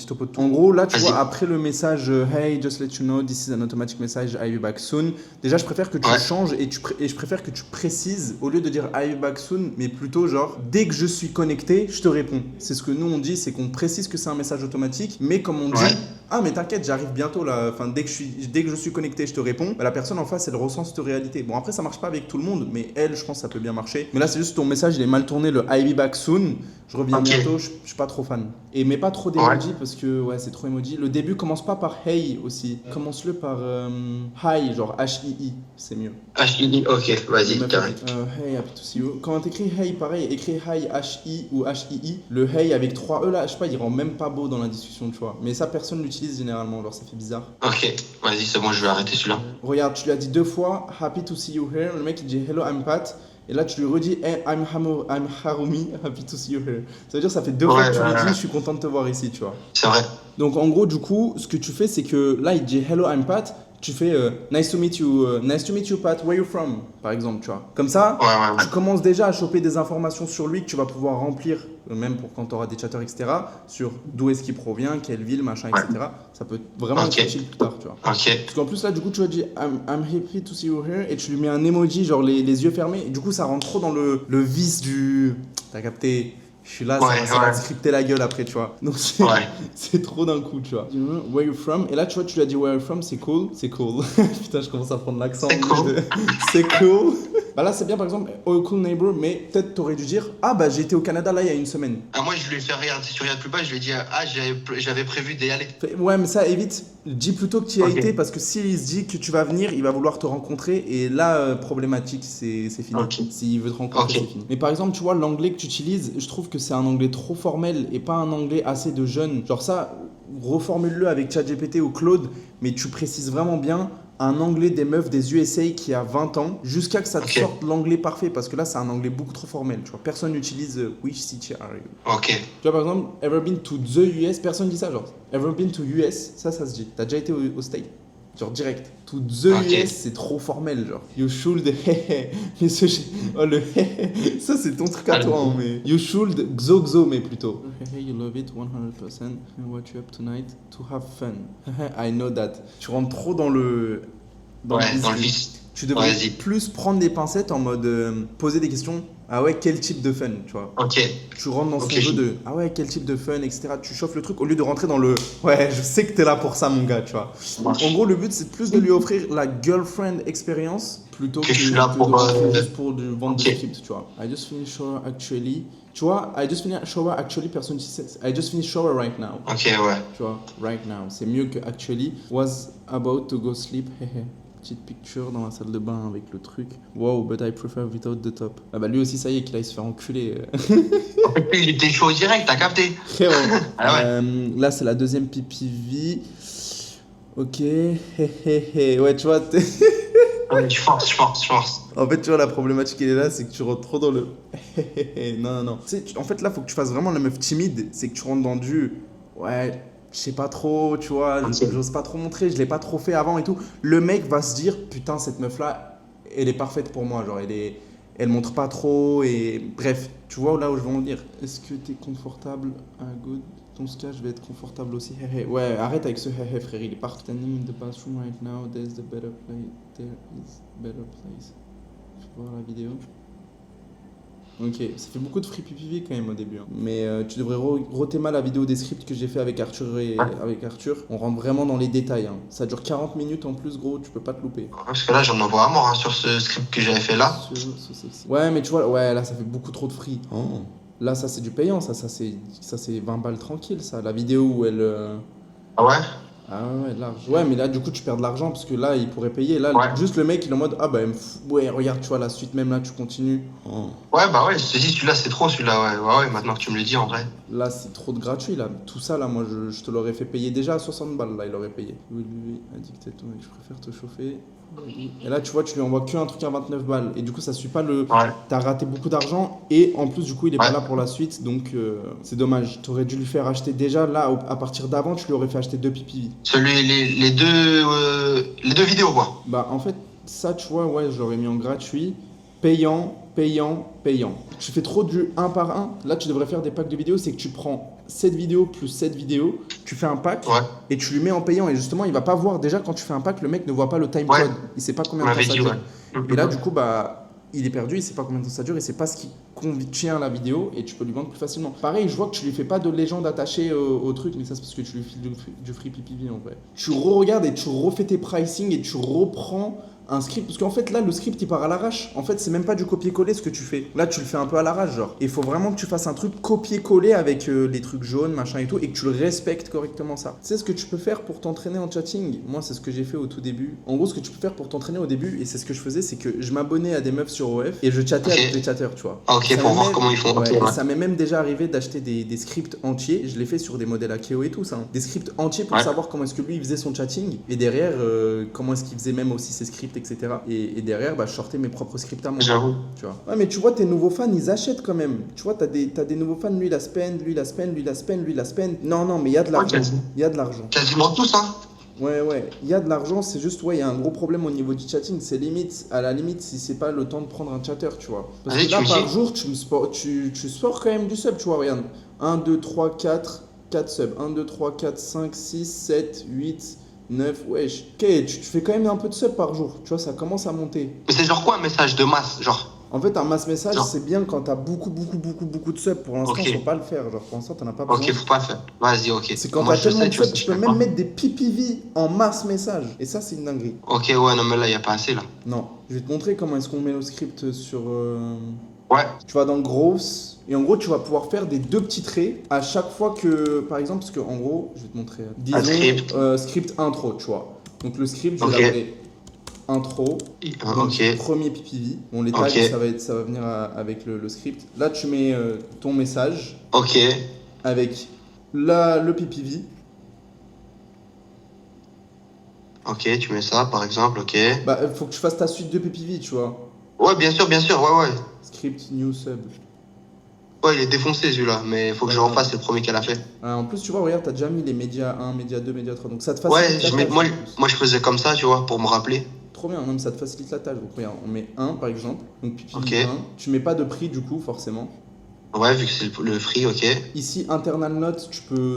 topo de tout. En gros, là tu vois, après le message Hey, just let you know, this is an automatic message, I'll be back soon. Déjà, je préfère que tu changes et je préfère que tu précises, au lieu de dire I'll be back soon, mais plutôt genre dès que je suis connecté, je te réponds. C'est ce que nous on dit, c'est qu'on précise que c'est un message automatique, mais comme on dit ah mais t'inquiète, j'arrive bientôt là, enfin dès que je suis connecté, je te réponds. Bah, la personne en face, elle ressent cette réalité. Bon après ça marche pas avec tout le monde, mais elle, je pense que ça peut bien marcher. Mais là c'est juste ton message, il est mal tourné, le I'll be back soon. Je reviens bientôt, je suis pas trop fan. Et mets pas trop d'emoji parce que ouais, c'est trop emoji. Le début commence pas par hey aussi. Commence-le par hi, genre H-I-I, c'est mieux. H-I-I, ok, vas-y, carré. Hey, happy to see you. Quand t'écris hey, pareil, écris hi, H-I ou H-I-I. Le hey avec 3 E là, je sais pas, il rend même pas beau dans la discussion, tu vois. Mais ça, personne l'utilise généralement, alors ça fait bizarre. Ok, vas-y, c'est bon, je vais arrêter celui-là. Regarde, tu lui as dit 2 fois happy to see you here. Le mec il dit hello, I'm Pat. Et là, tu lui redis hey, I'm Harumi, happy to see you here. Ça veut dire ça fait 2 fois que tu lui dis je suis content de te voir ici, tu vois. C'est vrai. Donc en gros, du coup, ce que tu fais, c'est que là, il dit hello, I'm Pat. Tu fais nice to meet you, Pat, where you from, par exemple, tu vois. Comme ça, tu commences déjà à choper des informations sur lui que tu vas pouvoir remplir, même pour quand tu auras des chatters, etc., sur d'où est-ce qu'il provient, quelle ville, machin, etc. Ça peut vraiment être utile plus tard, tu vois. Parce qu'en plus, là, du coup, tu vas dire I'm happy to see you here, et tu lui mets un emoji, genre les yeux fermés, et du coup, ça rentre trop dans le vice du... T'as capté? Je suis là, ça va te scripter la gueule après, tu vois. Donc c'est trop d'un coup, tu vois. Where you from? Et là, tu vois, tu lui as dit where you from, c'est cool. C'est cool. Putain, je commence à prendre l'accent. C'est cool. C'est cool. Bah là, c'est bien, par exemple, oh cool neighbor, mais peut-être t'aurais dû dire ah bah j'ai été au Canada là il y a une semaine. Ah, moi, je lui ai fait regarder, si tu regardes plus bas, je lui ai dit ah j'avais prévu d'y aller. Ouais, mais ça évite. Dis plutôt que tu y as été parce que s'il se dit que tu vas venir, il va vouloir te rencontrer et là, problématique, c'est fini. S'il veut te rencontrer, c'est fini. Mais par exemple, tu vois, l'anglais que tu utilises, je trouve que c'est un anglais trop formel et pas un anglais assez de jeune. Genre ça, reformule-le avec ChatGPT ou Claude, mais tu précises vraiment bien un anglais des meufs des USA qui a 20 ans jusqu'à que ça te sorte l'anglais parfait parce que là c'est un anglais beaucoup trop formel, tu vois. Personne n'utilise which city are you. Ok. Tu vois par exemple, ever been to the US, personne dit ça genre. Ever been to US, ça se dit. T'as déjà été au States. Genre direct. To the US, c'est trop formel, genre. You should. Mais oh, le ça, c'est ton truc à toi, hein, mais. You should xo, mais plutôt. Hey, you love it 100%. And what you up tonight? To have fun. I know that. Tu rentres trop dans le. Dans le vice. Tu devrais plus prendre des pincettes en mode poser des questions. Ah ouais, quel type de fun, tu vois. Tu rentres dans son jeu de ah ouais, quel type de fun, etc. Tu chauffes le truc au lieu de rentrer dans le ouais, je sais que t'es là pour ça, mon gars, tu vois. En gros, le but, c'est plus de lui offrir la girlfriend experience plutôt que juste pour du vendre de script, tu vois. I just finished shower actually. Tu vois, I just finished shower actually, personne qui sait. I just finished shower right now. Ok, ouais. Tu vois, right now. C'est mieux que actually. Was about to go sleep. Petite picture dans la salle de bain avec le truc. Wow, but I prefer without the top. Ah bah lui aussi, ça y est, qu'il aille se faire enculer. Il était chaud direct, t'as capté. Là, c'est la deuxième PPV. Ok. Ouais, tu vois. Je force. En fait, tu vois, la problématique, elle est là, c'est que tu rentres trop dans le. Non. Tu sais, en fait, là, faut que tu fasses vraiment la meuf timide. C'est que tu rentres dans du. Ouais. Je sais pas trop, tu vois, j'ose pas trop montrer, je l'ai pas trop fait avant et tout. Le mec va se dire, putain, cette meuf-là, elle est parfaite pour moi. Genre, elle montre pas trop et bref, tu vois là où je veux en venir. Est-ce que t'es confortable? Good. Dans ce cas, je vais être confortable aussi. Ouais, arrête avec ce frère, il est partout. Standing in the bathroom right now, there's the better place. There is better place. Je vais voir la vidéo. Ok, ça fait beaucoup de free PPV quand même au début. Hein. Mais tu devrais retéma la vidéo des scripts que j'ai fait avec Arthur avec Arthur. On rentre vraiment dans les détails. Hein. Ça dure 40 minutes en plus, gros, tu peux pas te louper. Parce que là, j'en envoie à mort sur ce script que j'avais fait là. Ouais, mais tu vois, ouais, là, ça fait beaucoup trop de free. Oh. Là, ça c'est du payant, ça c'est 20 balles tranquille, ça. La vidéo où elle. Ah ouais? Ah ouais, large. Ouais, mais là, du coup, tu perds de l'argent parce que là, il pourrait payer. Là, Ouais. juste le mec, il est en mode, ah bah, ouais, regarde, tu vois, la suite, même là, tu continues. Oh. Ouais, bah ouais, je te dis, celui-là, c'est trop, celui-là, ouais, maintenant que tu me le dis, en vrai. Là, c'est trop de gratuit, là. Tout ça, là, moi, je te l'aurais fait payer déjà à 60 balles, là, il aurait payé. Oui, lui, a dit que t'es ton mec, je préfère te chauffer. Et là, tu vois, tu lui envoies qu'un truc à 29 balles. Et du coup, ça suit pas le. Ouais. T'as raté beaucoup d'argent. Et en plus, du coup, il est Ouais. pas là pour la suite. Donc, c'est dommage. T'aurais dû lui faire acheter déjà. Là, à partir d'avant, tu lui aurais fait acheter 2 PPV. Les deux vidéos, quoi. Bah, en fait, ça, tu vois, ouais, je l'aurais mis en gratuit. Payant, payant, payant. Tu fais trop du 1 par 1. Là, tu devrais faire des packs de vidéos. C'est que tu prends 7 vidéos plus 7 vidéos. Tu fais un pack. Ouais. Et tu lui mets en payant. Et justement, il va pas voir. Déjà, quand tu fais un pack, le mec ne voit pas le time Ouais. code. Il sait pas On combien de temps m'avait ça dit, dure. ouais. Et là, du coup, bah, il est perdu, il sait pas combien de temps ça dure, et c'est pas ce qui contient la vidéo, et tu peux lui vendre plus facilement. Pareil, je vois que tu lui fais pas de légende attachée au truc, mais ça c'est parce que tu lui files du free PPV en vrai. Tu re-regardes et tu refais tes pricing et tu reprends un script, parce qu'en fait là le script il part à l'arrache. En fait c'est même pas du copier-coller ce que tu fais. Là tu le fais un peu à l'arrache genre. Il faut vraiment que tu fasses un truc copier-coller avec les trucs jaunes, machin et tout, et que tu le respectes correctement ça. Tu sais ce que tu peux faire pour t'entraîner en chatting? Moi c'est ce que j'ai fait au tout début. En gros ce que tu peux faire pour t'entraîner au début, et c'est ce que je faisais, c'est que je m'abonnais à des meufs sur OF et je chattais Ok. avec des chatteurs, tu vois. Ah, ok, Ça pour m'est voir même- comment ils font. Ouais, Ok, et ouais. ça m'est même déjà arrivé d'acheter des scripts entiers. Je l'ai fait sur des modèles Akeo et tout ça, hein. Des scripts entiers pour Ouais. savoir comment est-ce que lui il faisait son chatting, et derrière comment est-ce qu'il faisait même aussi ses scripts, etc. Et derrière bah, je sortais mes propres scripts à moi. J'avoue. Tu vois. Ouais, mais tu vois, tes nouveaux fans, ils achètent quand même. Tu vois, t'as des nouveaux fans, lui, il a spend, lui, il a spend, lui, il a spend, lui, il a spend. Non, non, mais il y a de l'argent. quasi. Il y a de l'argent. Quasiment tous, hein. Ouais, ouais, il y a de l'argent, c'est juste, ouais, il y a un gros problème au niveau du chatting. C'est limite, à la limite, si c'est pas le temps de prendre un chatter, tu vois. Parce Allez, que là, tu me par dis. jour, tu sors quand même du sub, tu vois, regarde. 1, 2, 3, 4 subs. 1, 2, 3, 4, 5, 6, 7, 8, 9, wesh. Ok, tu fais quand même un peu de sub par jour, tu vois, ça commence à monter. Mais c'est genre quoi un message de masse, genre? En fait, un mass message, Genre. c'est bien quand t'as beaucoup de subs. Pour l'instant, Ok. faut pas le faire. Genre, pour l'instant, t'en as pas besoin. Ok, faut pas le faire. Vas-y, ok. C'est quand Moi, t'as je tellement sais, de tu vois, subs, si tu je peux fais même pas. mettre des PPV en mass message. Et ça, c'est une dinguerie. Ok, ouais, non, mais là, y a pas assez, là. Non, je vais te montrer comment est-ce qu'on met le script sur. Ouais. Tu vas dans Gross. Et en gros, tu vas pouvoir faire des 2 petits traits à chaque fois que. Par exemple, parce que en gros, je vais te montrer. Disons, script. script intro, tu vois. Donc le script, je Ok. vais l'appeler intro. Donc, Ok. premier PPV. Bon, les tags, Ok. ça va venir avec le script. Là, tu mets ton message Ok. avec le PPV. Ok, tu mets ça, par exemple, ok. Bah, il faut que tu fasses ta suite de PPV, tu vois. Ouais, bien sûr, ouais. Script, new sub. Ouais, il est défoncé, celui-là, mais faut que je Ouais. refasse le premier qu'elle a fait. En plus, tu vois, regarde, t'as déjà mis les médias 1, média 2, média 3. Donc ça te Ouais, facilite la tâche. moi, en plus. moi, je faisais comme ça, tu vois, pour me rappeler. Trop bien, non, mais ça te facilite la tâche. Donc regarde, on met 1 par exemple. Donc PPV Ok. 1. Tu mets pas de prix du coup, forcément. Ouais, vu que c'est le free, ok. Et Ici, internal note,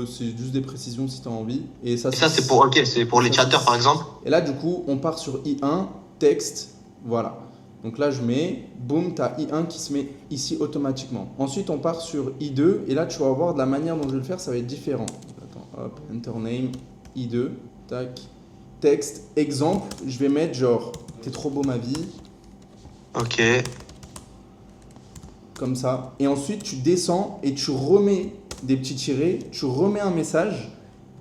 c'est juste des précisions si t'as envie. Et ça, ça, c'est pour, ok, c'est pour les ça, chatters, par exemple. Et là, du coup, on part sur I1, texte, voilà. Donc là, je mets, boum, tu as I1 qui se met ici automatiquement. Ensuite, on part sur I2, et là, tu vas voir de la manière dont je vais le faire, ça va être différent. Attends, hop, enter name, I2, tac, texte, exemple, je vais mettre genre, t'es trop beau ma vie, Ok. comme ça. Et ensuite, tu descends et tu remets des petits tirets, tu remets un message,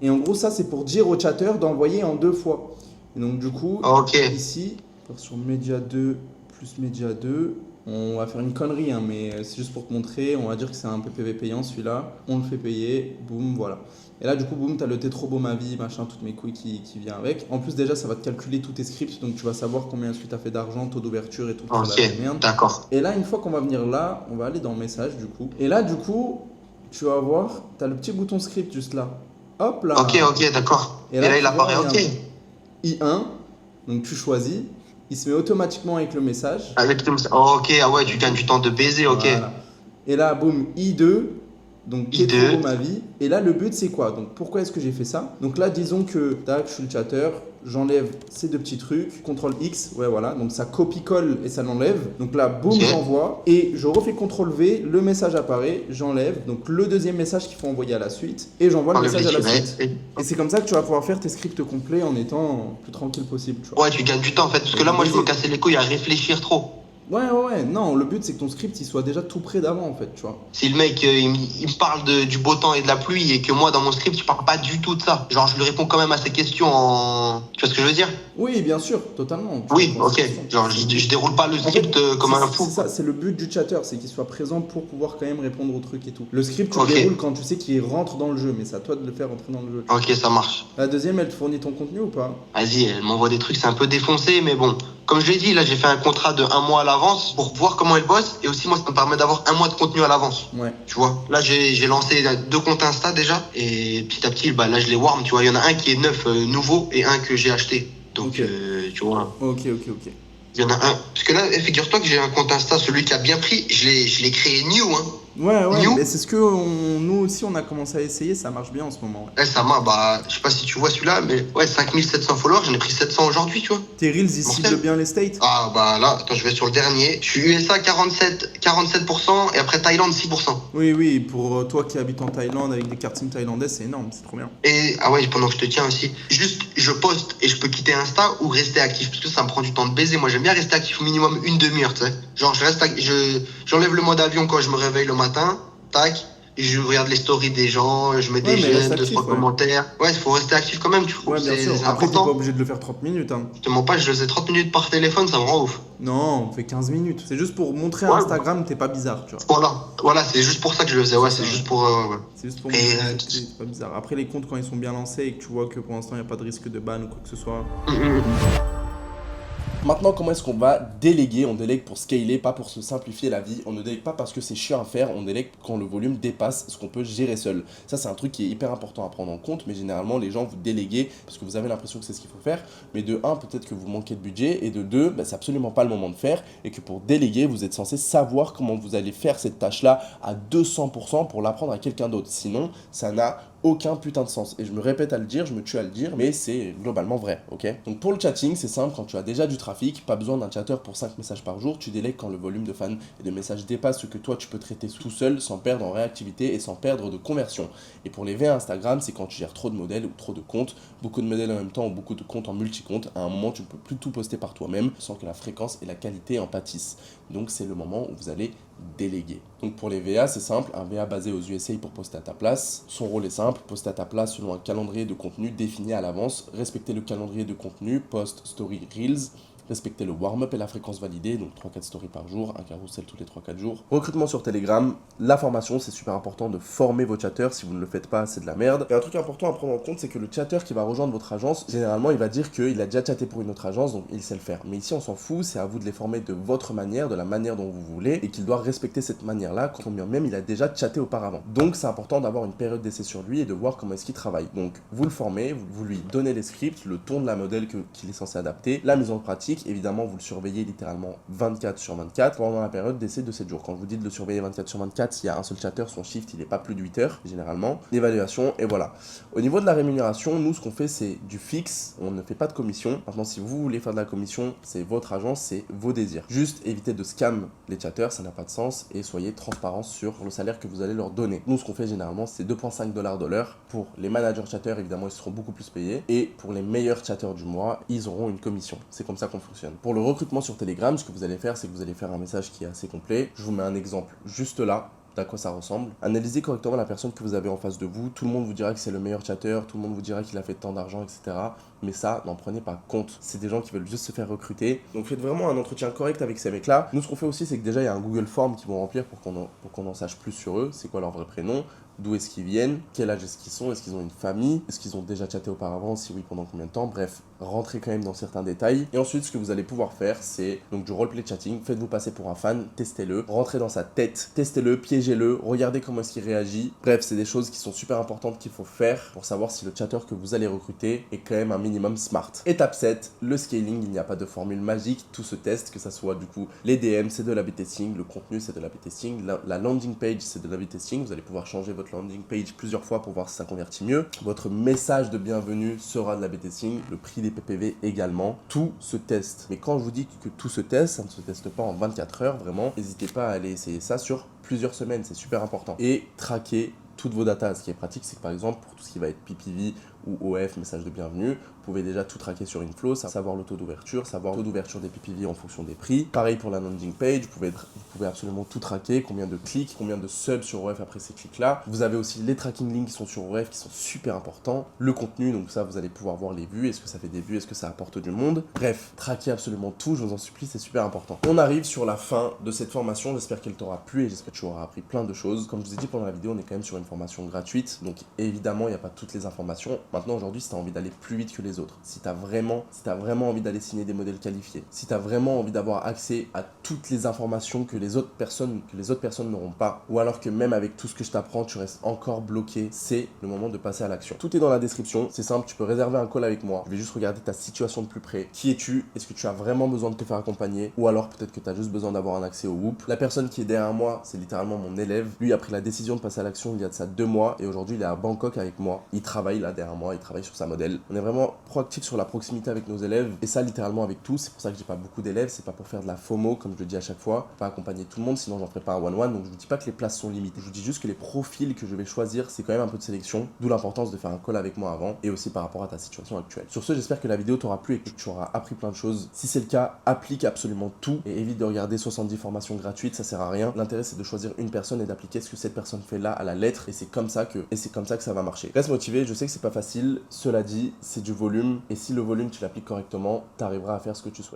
et en gros, ça, c'est pour dire au chatter d'envoyer en 2 fois. Et donc, du coup, Ok. ici, on part sur média 2 plus média 2. On va faire une connerie, hein, mais c'est juste pour te montrer. On va dire que c'est un PPV payant celui-là. On le fait payer, boum, voilà. Et là, du coup, boum, t'as le t'es trop beau ma vie, machin, toutes mes couilles qui vient avec. En plus, déjà, ça va te calculer tous tes scripts, donc tu vas savoir combien est-ce que t'as fait d'argent, taux d'ouverture et tout. Ok, ça, la merde. d'accord. Et là, une fois qu'on va venir là, on va aller dans message, du coup. Et là, du coup, tu vas voir, t'as le petit bouton script juste là. Hop là. Ok, d'accord. Et là, tu il vois, apparaît, regarde, ok. I1, donc tu choisis. Il se met automatiquement avec le message. Avec tout ça. Ok, ah ouais, tu gagnes du temps de baiser, ok. Voilà. Et là, boum, I2. Donc, I2. t'es trop beau ma vie. Et là, le but, c'est quoi? Donc, pourquoi est-ce que j'ai fait ça? Donc là, disons que, tac, je suis le chatter, j'enlève ces 2 petits trucs, CTRL X, ouais, voilà. Donc, ça copie-colle et ça l'enlève. Donc là, boum, Ok. j'envoie. Et je refais CTRL V, le message apparaît, j'enlève. Donc, le deuxième message qu'il faut envoyer à la suite. Et j'envoie le Enlève message à les la tirets. suite. Et c'est comme ça que tu vas pouvoir faire tes scripts complets en étant plus tranquille possible, tu vois. Ouais, tu gagnes du temps, en fait. Parce que là, moi, je me cassais les couilles à réfléchir trop. Ouais, non, le but c'est que ton script il soit déjà tout prêt d'avant en fait, tu vois. Si le mec il me parle du beau temps et de la pluie et que moi dans mon script je parle pas du tout de ça. Genre je lui réponds quand même à ses questions en. Tu vois ce que je veux dire? Oui, bien sûr, totalement. Tu Oui, réponds à ces ok. questions. Genre je déroule pas le En fait, script comme un fou. c'est ça, c'est le but du chatter, c'est qu'il soit présent pour pouvoir quand même répondre aux trucs et tout. Le script, tu Ok. le déroules quand tu sais qu'il rentre dans le jeu, mais c'est à toi de le faire rentrer dans le jeu. Ok, ça marche. La deuxième, elle te fournit ton contenu ou pas? Vas-y, elle m'envoie des trucs, c'est un peu défoncé, mais bon. Comme je l'ai dit, là j'ai fait un contrat de 1 mois à l'avance pour voir comment elle bosse et aussi moi ça me permet d'avoir 1 mois de contenu à l'avance. Ouais. Tu vois, là j'ai lancé 2 comptes Insta déjà et petit à petit bah, là je les warm, tu vois, il y en a un qui est neuf nouveau et un que j'ai acheté. Donc Ok. tu vois, Ok. il y en a un. Parce que là, figure-toi que j'ai un compte Insta, celui qui a bien pris, je l'ai créé new, hein. Ouais, New. mais c'est ce que nous aussi on a commencé à essayer, ça marche bien en ce moment. Ouais. Ça m'a, bah, je sais pas si tu vois celui-là, mais ouais, 5700 followers, j'en ai pris 700 aujourd'hui, tu vois. Tes reels, ils Mortel. ciblent bien les States? Ah bah là, attends, je vais sur le dernier. Je suis USA 47% et après Thaïlande 6%. Oui, pour toi qui habites en Thaïlande avec des cartes SIM thaïlandaises, c'est énorme, c'est trop bien. Et ah ouais, pendant que je te tiens aussi, juste je poste et je peux quitter Insta ou rester actif parce que ça me prend du temps de baiser. Moi j'aime bien rester actif au minimum une demi-heure, tu sais. Genre j'enlève le mode avion quand je me réveille le matin, tac, et je regarde les stories des gens, je mets des Ouais, mais reste j'aime, 2 actif, 3 ouais. commentaires. Ouais, il faut rester actif quand même, tu trouves. Ouais, bien sûr. C'est Après, t'es pas important. obligé de le faire 30 minutes, hein. Je te mens pas, je le faisais 30 minutes par téléphone, ça me rend ouf. Non, on fait 15 minutes. C'est juste pour montrer à Ouais. Instagram, t'es pas bizarre, tu vois. Voilà, c'est juste pour ça que je le faisais. Ouais, C'est c'est ça. juste pour. Ouais. C'est juste pour Et, montrer que t'es pas bizarre. Après, les comptes, quand ils sont bien lancés et que tu vois que pour l'instant, il n'y a pas de risque de ban ou quoi que ce soit. Maintenant, comment est-ce qu'on va déléguer? On délègue pour scaler, pas pour se simplifier la vie. On ne délègue pas parce que c'est chiant à faire, on délègue quand le volume dépasse ce qu'on peut gérer seul. Ça, c'est un truc qui est hyper important à prendre en compte, mais généralement, les gens vous déléguez parce que vous avez l'impression que c'est ce qu'il faut faire. Mais de 1, peut-être que vous manquez de budget, et de 2, c'est absolument pas le moment de faire, et que pour déléguer, vous êtes censé savoir comment vous allez faire cette tâche-là à 200% pour l'apprendre à quelqu'un d'autre. Sinon, ça n'a aucun putain de sens. Et je me répète à le dire, je me tue à le dire, mais c'est globalement vrai, ok? Donc pour le chatting, c'est simple, quand tu as déjà du trafic, pas besoin d'un chatter pour 5 messages par jour, tu délègues quand le volume de fans et de messages dépasse ce que toi tu peux traiter tout seul sans perdre en réactivité et sans perdre de conversion. Et pour les VA Instagram, c'est quand tu gères trop de modèles ou trop de comptes, beaucoup de modèles en même temps ou beaucoup de comptes en multi-compte, à un moment tu ne peux plus tout poster par toi-même sans que la fréquence et la qualité en pâtissent. Donc c'est le moment où vous allez déléguer. Donc pour les VA, c'est simple, un VA basé aux USA pour poster à ta place. Son rôle est simple, poster à ta place selon un calendrier de contenu défini à l'avance, respecter le calendrier de contenu, post, story, reels, respecter le warm-up et la fréquence validée, donc 3-4 stories par jour, un carrousel tous les 3-4 jours. Recrutement sur Telegram, la formation, c'est super important de former vos chatters, si vous ne le faites pas, c'est de la merde. Et un truc important à prendre en compte, c'est que le chatter qui va rejoindre votre agence, généralement, il va dire qu'il a déjà chatté pour une autre agence, donc il sait le faire. Mais ici, on s'en fout, c'est à vous de les former de votre manière, de la manière dont vous voulez, et qu'il doit respecter cette manière-là, quand bien même il a déjà chatté auparavant. Donc c'est important d'avoir une période d'essai sur lui et de voir comment est-ce qu'il travaille. Donc vous le formez, vous lui donnez les scripts, le ton de la modèle qu'il est censé adapter, la mise en pratique, évidemment vous le surveillez littéralement 24/24 pendant la période d'essai de 7 jours. Quand je vous dis de le surveiller 24/24, s'il y a un seul chatter, son shift il n'est pas plus de 8 heures généralement. L'évaluation et voilà. Au niveau de la rémunération, nous ce qu'on fait c'est du fixe, on ne fait pas de commission. Maintenant si vous voulez faire de la commission, c'est votre agence, c'est vos désirs. Juste évitez de scam les chatters, ça n'a pas de sens et soyez transparent sur le salaire que vous allez leur donner. Nous ce qu'on fait généralement c'est 2,5 $ de l'heure. Pour les managers chatters évidemment ils seront beaucoup plus payés et pour les meilleurs chatters du mois ils auront une commission. C'est comme ça qu'on fonctionne. Pour le recrutement sur Telegram, ce que vous allez faire, c'est que vous allez faire un message qui est assez complet. Je vous mets un exemple juste là. À quoi ça ressemble. Analysez correctement la personne que vous avez en face de vous. Tout le monde vous dira que c'est le meilleur chatter, tout le monde vous dira qu'il a fait tant d'argent, etc. Mais ça, n'en prenez pas compte. C'est des gens qui veulent juste se faire recruter. Donc faites vraiment un entretien correct avec ces mecs-là. Nous, ce qu'on fait aussi, c'est que déjà, il y a un Google Form qu'ils vont remplir pour qu'on en sache plus sur eux. C'est quoi leur vrai prénom? D'où est-ce qu'ils viennent? Quel âge est-ce qu'ils sont? Est-ce qu'ils ont une famille? Est-ce qu'ils ont déjà chatté auparavant? Si oui, pendant combien de temps? Bref, rentrez quand même dans certains détails. Et ensuite, ce que vous allez pouvoir faire, c'est donc du roleplay chatting. Faites-vous passer pour un fan, testez-le, rentrez dans sa tête, testez-le, piégez-le, regardez comment est-ce qu'il réagit. Bref, c'est des choses qui sont super importantes qu'il faut faire pour savoir si le chatter que vous allez recruter est quand même un minimum smart. Étape 7, le scaling. Il n'y a pas de formule magique, tout se teste, que ça soit du coup les DM, c'est de l'A/B testing, le contenu, c'est de l'A/B testing, la landing page, c'est de l'A/B testing. Vous allez pouvoir changer votre landing page plusieurs fois pour voir si ça convertit mieux. Votre message de bienvenue sera de l'A/B testing, le prix des PPV également. Tout se teste. Mais quand je vous dis que tout se teste, ça ne se teste pas en 24 heures, vraiment. N'hésitez pas à aller essayer ça sur plusieurs semaines, c'est super important. Et traquer toutes vos datas. Ce qui est pratique, c'est que par exemple, pour tout ce qui va être PPV ou OF, message de bienvenue. Vous pouvez déjà tout traquer sur Inflow, savoir le taux d'ouverture, savoir le taux d'ouverture des PPV en fonction des prix. Pareil pour la landing page, vous pouvez absolument tout traquer, combien de clics, combien de subs sur OF après ces clics-là. Vous avez aussi les tracking links qui sont sur OF qui sont super importants. Le contenu, donc ça, vous allez pouvoir voir les vues, est-ce que ça fait des vues, est-ce que ça apporte du monde. Bref, traquez absolument tout, je vous en supplie, c'est super important. On arrive sur la fin de cette formation, j'espère qu'elle t'aura plu et j'espère que tu auras appris plein de choses. Comme je vous ai dit pendant la vidéo, on est quand même sur une formation gratuite, donc évidemment, il n'y a pas toutes les informations. Maintenant, aujourd'hui, si tu as envie d'aller plus vite que les autres, si tu as vraiment envie d'aller signer des modèles qualifiés, si tu as vraiment envie d'avoir accès à toutes les informations que les autres personnes n'auront pas, ou alors que même avec tout ce que je t'apprends, tu restes encore bloqué, c'est le moment de passer à l'action. Tout est dans la description, c'est simple, tu peux réserver un call avec moi, je vais juste regarder ta situation de plus près. Qui es-tu? Est-ce que tu as vraiment besoin de te faire accompagner? Ou alors peut-être que tu as juste besoin d'avoir un accès au Whoop. La personne qui est derrière moi, c'est littéralement mon élève. Lui a pris la décision de passer à l'action il y a de ça 2 mois et aujourd'hui il est à Bangkok avec moi. Il travaille là derrière moi, il travaille sur sa modèle. On est vraiment proactif sur la proximité avec nos élèves et ça littéralement avec tous. C'est pour ça que j'ai pas beaucoup d'élèves, c'est pas pour faire de la FOMO comme je le dis à chaque fois, pas accompagner tout le monde sinon j'en ferai pas un one-one. Donc je vous dis pas que les places sont limitées, je vous dis juste que les profils que je vais choisir c'est quand même un peu de sélection, d'où l'importance de faire un call avec moi avant et aussi par rapport à ta situation actuelle. Sur ce, j'espère que la vidéo t'aura plu et que tu auras appris plein de choses. Si c'est le cas, applique absolument tout et évite de regarder 70 formations gratuites, ça sert à rien. L'intérêt c'est de choisir une personne et d'appliquer ce que cette personne fait là à la lettre et c'est comme ça que ça va marcher. Reste motivé, je sais que c'est pas facile, cela dit, c'est du volume et si le volume tu l'appliques correctement, tu arriveras à faire ce que tu souhaites.